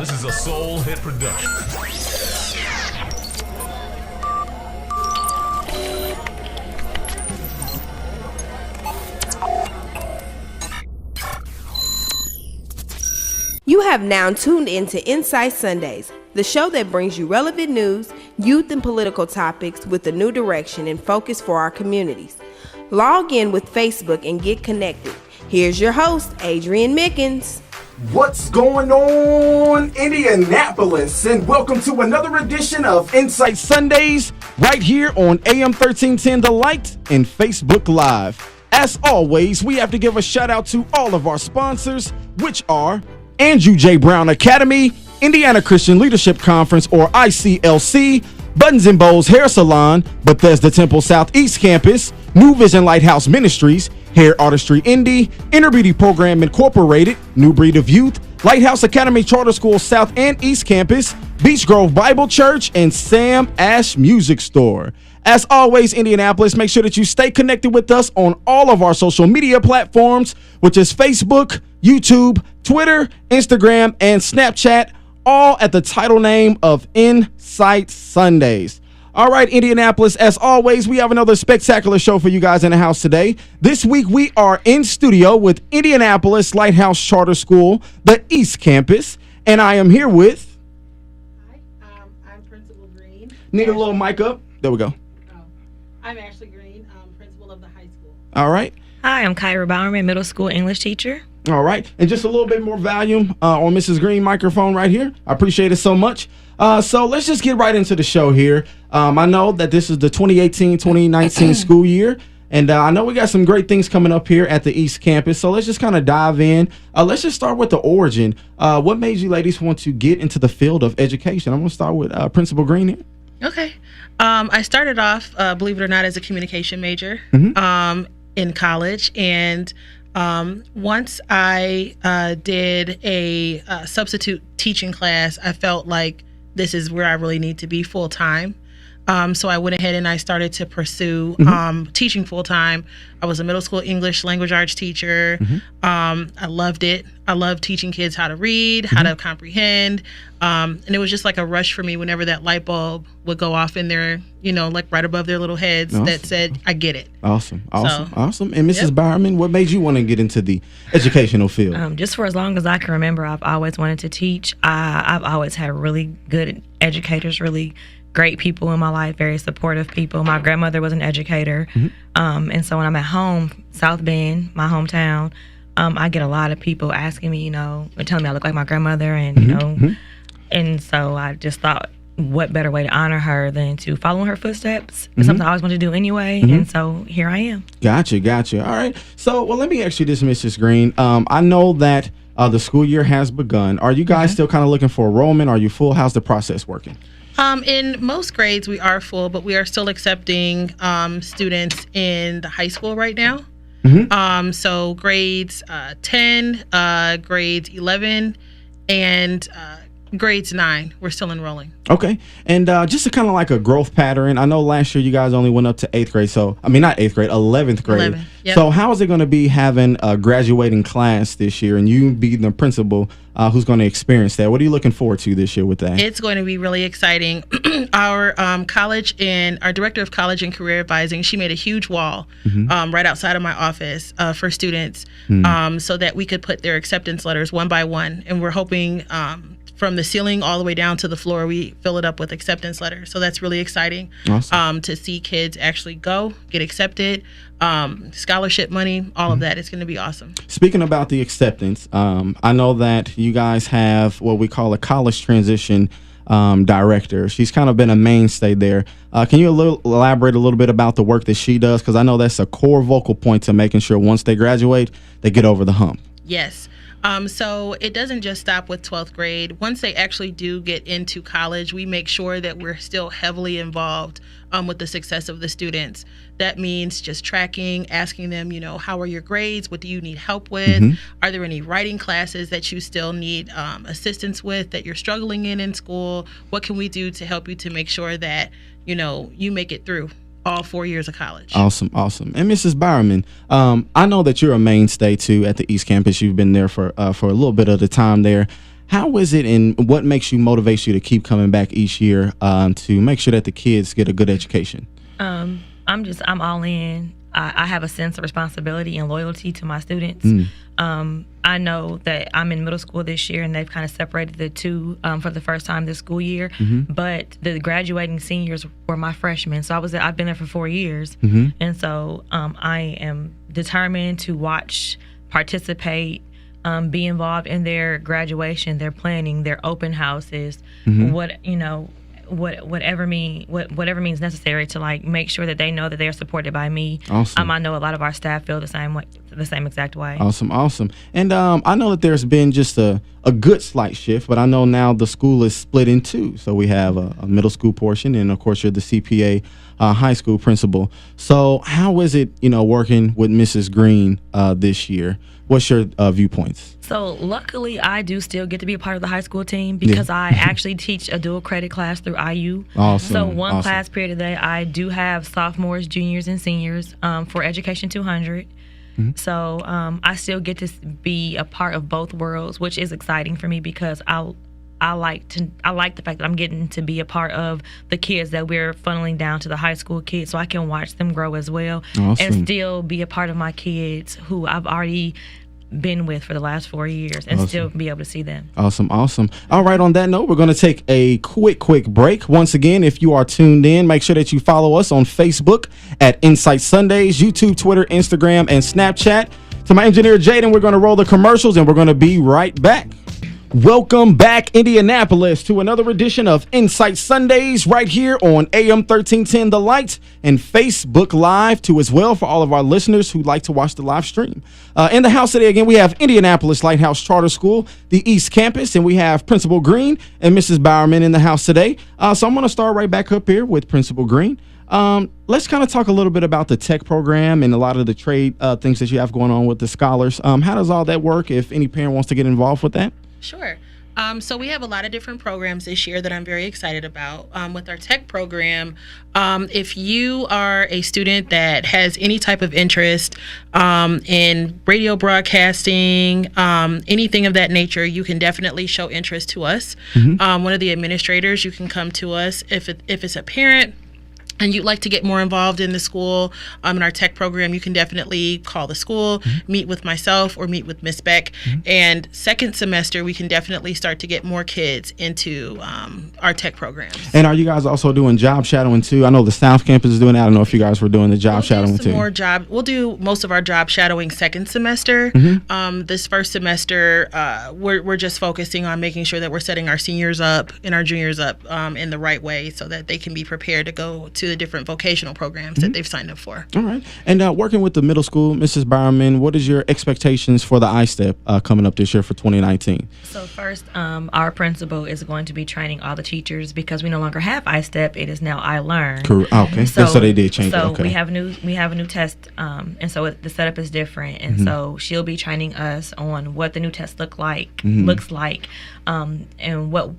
This is a Soul Hit production. You have now tuned into Insight Sundays, the show that brings you relevant news, youth and political topics with a new direction and focus for our communities. Log in with Facebook and get connected. Here's your host, Adrian Mickens. What's going on, Indianapolis, and welcome to another edition of Insight Sundays right here on AM 1310 The Light and Facebook Live. As always, we have to give a shout out to all of our sponsors, which are Andrew J. Brown Academy, Indiana Christian Leadership Conference or ICLC, Buttons and Bows Hair Salon, Bethesda Temple Southeast Campus, New Vision Lighthouse Ministries, Hair Artistry Indy, Inner Beauty Program Incorporated, New Breed of Youth, Lighthouse Academy Charter School South and East Campus, Beach Grove Bible Church, and Sam Ash Music Store. As always, Indianapolis, make sure that you stay connected with us on all of our social media platforms, which is Facebook, YouTube, Twitter, Instagram, and Snapchat, all at the title name of Insight Sundays. All right, Indianapolis, as always, we have another spectacular show for you guys in the house today. This week, we are in studio with Indianapolis Lighthouse Charter School, the East Campus, and I am here with... Hi, I'm Principal Green. Need a little mic up? There we go. I'm Ashley Green, principal of the high school. All right. Hi, I'm Kyra Bowerman, middle school English teacher. All right. And just a little bit more volume on Mrs. Green microphone right here. I appreciate it so much. So let's just get right into the show here. I know that this is the 2018-2019 school year, and I know we got some great things coming up here at the East Campus. So let's just kind of dive in. Let's just start with the origin. What made you ladies want to get into the field of education? I'm going to start with Principal Green here. Okay. I started off, believe it or not, as a communication major in college. And once I did a substitute teaching class, I felt like this is where I really need to be full time. So I went ahead and I started to pursue teaching full time. I was a middle school English language arts teacher. I loved it. I loved teaching kids how to read, how to comprehend. And it was just like a rush for me whenever that light bulb would go off in their, like right above their little heads that said, I get it. Awesome. And Mrs. Bowerman, what made you want to get into the educational field? Just for as long as I can remember, I've always wanted to teach. I've always had really good educators, really great people in my life, very supportive people. My grandmother was an educator. And so when I'm at home, South Bend, my hometown, I get a lot of people asking me, and telling me I look like my grandmother. And, and so I just thought, what better way to honor her than to follow in her footsteps? It's something I always wanted to do anyway. And so here I am. Gotcha. All right. So, let me ask you this, Mrs. Green. I know that the school year has begun. Are you guys still kind of looking for enrollment? Are you full? How's the process working? In most grades, we are full, but we are still accepting students in the high school right now. So grades 10, grades 11, and grades 9, we're still enrolling. Okay. And just kind of like a growth pattern, I know last year you guys only went up to 8th grade. So, I mean, not 8th grade, 11th grade. 11, yep. So how is it going to be having a graduating class this year and you being the principal who's going to experience that? What are you looking forward to this year with that? It's going to be really exciting. Our college and our director of college and career advising, she made a huge wall right outside of my office for students so that we could put their acceptance letters one by one. And we're hoping from the ceiling all the way down to the floor, we fill it up with acceptance letters. So that's really exciting. Awesome. To see kids actually go, get accepted, scholarship money, all of that. It's going to be awesome. Speaking about the acceptance, I know that you guys have what we call a college transition director. She's kind of been a mainstay there. Can you elaborate a little bit about the work that she does? Because I know that's a core vocal point to making sure once they graduate, they get over the hump. Yes. So it doesn't just stop with 12th grade. Once they actually do get into college, we make sure that we're still heavily involved with the success of the students. That means just tracking, asking them, how are your grades? What do you need help with? Are there any writing classes that you still need assistance with that you're struggling in school? What can we do to help you to make sure that, you make it through all 4 years of college? Awesome. And Mrs. Bowerman, I know that you're a mainstay too at the East Campus. You've been there for a little bit of the time there. How is it, and what makes you motivates you to keep coming back each year to make sure that the kids get a good education? I'm all in. I have a sense of responsibility and loyalty to my students. I know that I'm in middle school this year, and they've kind of separated the two for the first time this school year. But the graduating seniors were my freshmen, so I've been there for 4 years, and so I am determined to watch, participate, be involved in their graduation, their planning, their open houses, whatever means necessary to like make sure that they know that they're supported by me. Awesome. I know a lot of our staff feel the same exact way. Awesome. And I know that there's been just a good slight shift, but I know now the school is split in two. So we have a middle school portion, and of course you're the CPA high school principal. So how is it, working with Mrs. Green this year? What's your viewpoints? So luckily, I do still get to be a part of the high school team because I actually teach a dual credit class through IU. Awesome. So one class period a day, I do have sophomores, juniors, and seniors for Education 200. So I still get to be a part of both worlds, which is exciting for me because I like the fact that I'm getting to be a part of the kids that we're funneling down to the high school kids, so I can watch them grow as well, and still be a part of my kids who I've already been with for the last 4 years, and still be able to see them. Awesome. All right, on that note, we're going to take a quick break. Once again, if you are tuned in, make sure that you follow us on Facebook at Insight Sundays, YouTube, Twitter, Instagram, and Snapchat. To my engineer, Jaden, we're going to roll the commercials, and we're going to be right back. Welcome back, Indianapolis, to another edition of Insight Sundays right here on AM 1310 The Light and Facebook Live too as well for all of our listeners who like to watch the live stream. In the house today, again, we have Indianapolis Lighthouse Charter School, the East Campus, and we have Principal Green and Mrs. Bowerman in the house today. So I'm going to start right back up here with Principal Green. Let's kind of talk a little bit about the tech program and a lot of the trade things that you have going on with the scholars. How does all that work if any parent wants to get involved with that? Sure. So we have a lot of different programs this year that I'm very excited about. With our tech program, if you are a student that has any type of interest in radio broadcasting, anything of that nature, you can definitely show interest to us. One of the administrators, you can come to us if it's a parent and you'd like to get more involved in the school, in our tech program, you can definitely call the school, meet with myself or meet with Miss Beck. And second semester, we can definitely start to get more kids into our tech programs. And are you guys also doing job shadowing too? I know the South Campus is doing that. I don't know if you guys were doing the job shadowing too. We'll do most of our job shadowing second semester. This first semester, we're just focusing on making sure that we're setting our seniors up and our juniors up in the right way so that they can be prepared to go to the different vocational programs that they've signed up for. All right. And working with the middle school, Mrs. Bowerman, what is your expectations for the iStep coming up this year for 2019? So first, our principal is going to be training all the teachers because we no longer have iStep. It is now iLearn. Correct. Okay. So they did change it. Okay. we have a new test, and so the setup is different. And so she'll be training us on what the new test looks like, and what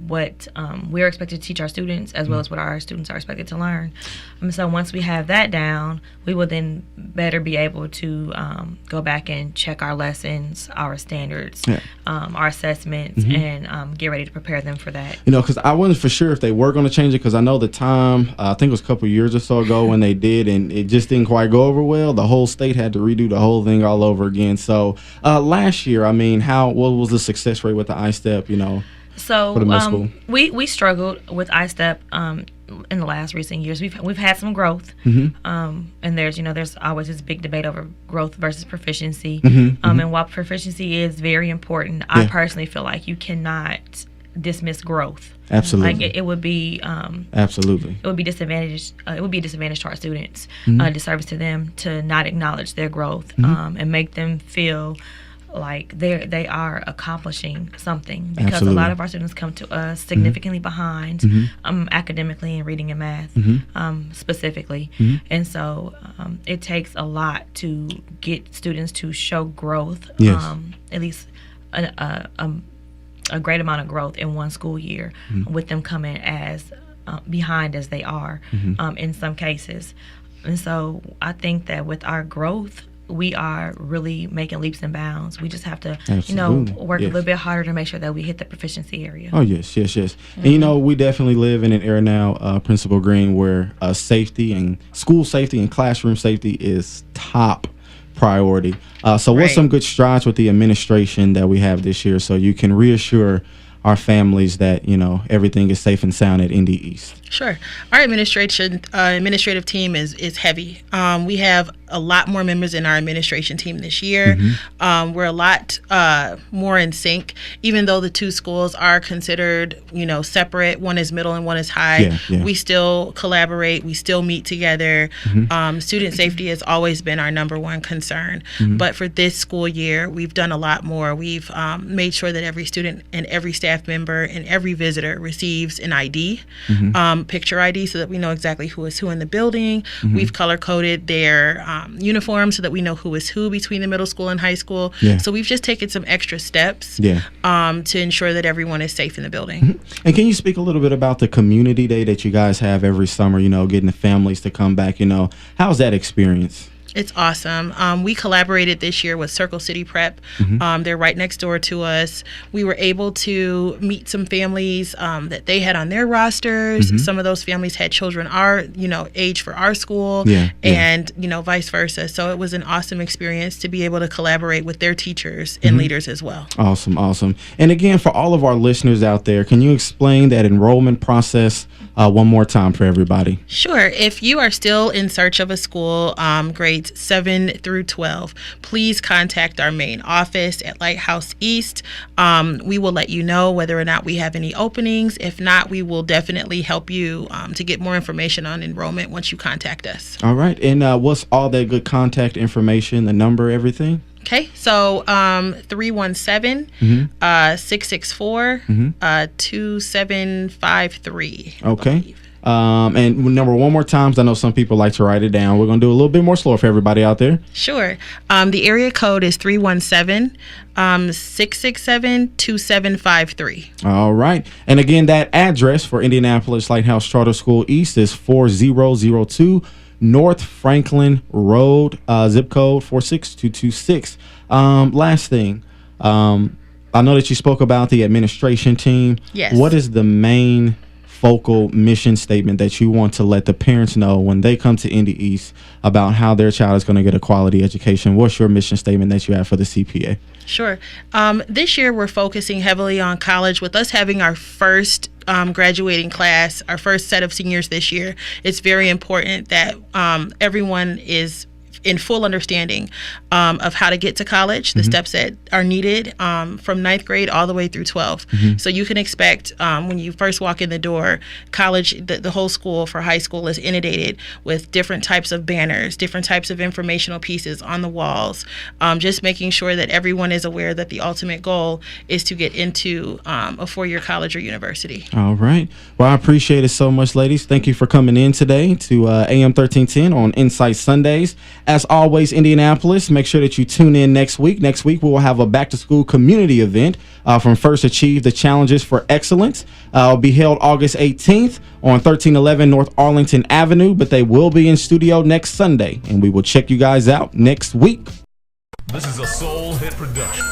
we're expected to teach our students as well as what our students are expected to learn. So once we have that down, we will then better be able to go back and check our lessons, our standards, our assessments, and get ready to prepare them for that. Because I wasn't for sure if they were going to change it because I know the time, I think it was a couple years or so ago when they did, and it just didn't quite go over well. The whole state had to redo the whole thing all over again. So last year, what was the success rate with the iStep, So we struggled with iStep in the last recent years. We've had some growth, and there's always this big debate over growth versus proficiency. And while proficiency is very important, I personally feel like you cannot dismiss growth. Absolutely, like it would be absolutely. It would be disadvantage. It would be a disadvantage to our students, disservice to them to not acknowledge their growth and make them feel like they are accomplishing something because a lot of our students come to us significantly behind academically in reading and math specifically, and so it takes a lot to get students to show growth, at least a great amount of growth in one school year, with them coming as behind as they are in some cases. And so I think that with our growth we are really making leaps and bounds. We just have to, Absolutely. Work Yes. a little bit harder to make sure that we hit the proficiency area. Oh, yes. And, we definitely live in an era now, Principal Green, where safety and school safety and classroom safety is top priority. So what's some good strides with the administration that we have this year so you can reassure our families that, everything is safe and sound at Indy East? Sure. Our administrative team is heavy. We have a lot more members in our administration team this year. We're a lot more in sync, even though the two schools are considered, separate. One is middle and one is high. We still collaborate. We still meet together. Student safety has always been our number one concern. But for this school year, we've done a lot more. We've made sure that every student and every staff member and every visitor receives an ID. Picture ID, so that we know exactly who is who in the building. We've color coded their uniforms so that we know who is who between the middle school and high school. So we've just taken some extra steps to ensure that everyone is safe in the building. And can you speak a little bit about the community day that you guys have every summer, getting the families to come back? How's that experience? It's awesome. We collaborated this year with Circle City Prep. They're right next door to us. We were able to meet some families that they had on their rosters. Some of those families had children our, age for our school, and vice versa. So it was an awesome experience to be able to collaborate with their teachers and leaders as well. Awesome. And again, for all of our listeners out there, can you explain that enrollment process one more time for everybody? Sure. If you are still in search of a school, grades 7 through 12, please contact our main office at Lighthouse East. We will let you know whether or not we have any openings. If not, we will definitely help you to get more information on enrollment once you contact us. All right. And what's all that good contact information, the number, everything? Okay, so 317-664-2753. Okay. And number one more time, I know some people like to write it down. We're going to do a little bit more slower for everybody out there. Sure. The area code is 317-667-2753. All right. And again, that address for Indianapolis Lighthouse Charter School East is 4002 North Franklin Road, zip code 46226. Last thing, I know that you spoke about the administration team. Yes. What is the main focal mission statement that you want to let the parents know when they come to Indy East about how their child is going to get a quality education? What's your mission statement that you have for the CPA? Sure. This year we're focusing heavily on college. With us having our first graduating class, our first set of seniors this year, it's very important that everyone is in full understanding of how to get to college, the steps that are needed from 9th grade all the way through 12th. So you can expect when you first walk in the door, college, the whole school for high school is inundated with different types of banners, different types of informational pieces on the walls, just making sure that everyone is aware that the ultimate goal is to get into a four-year college or university. All right. Well, I appreciate it so much, ladies. Thank you for coming in today to AM 1310 on Insight Sundays. As always, Indianapolis, make sure that you tune in next week. Next week, we will have a back-to-school community event from First Achieve the Challenges for Excellence. It will be held August 18th on 1311 North Arlington Avenue, but they will be in studio next Sunday, and we will check you guys out next week. This is a Soul Hit production.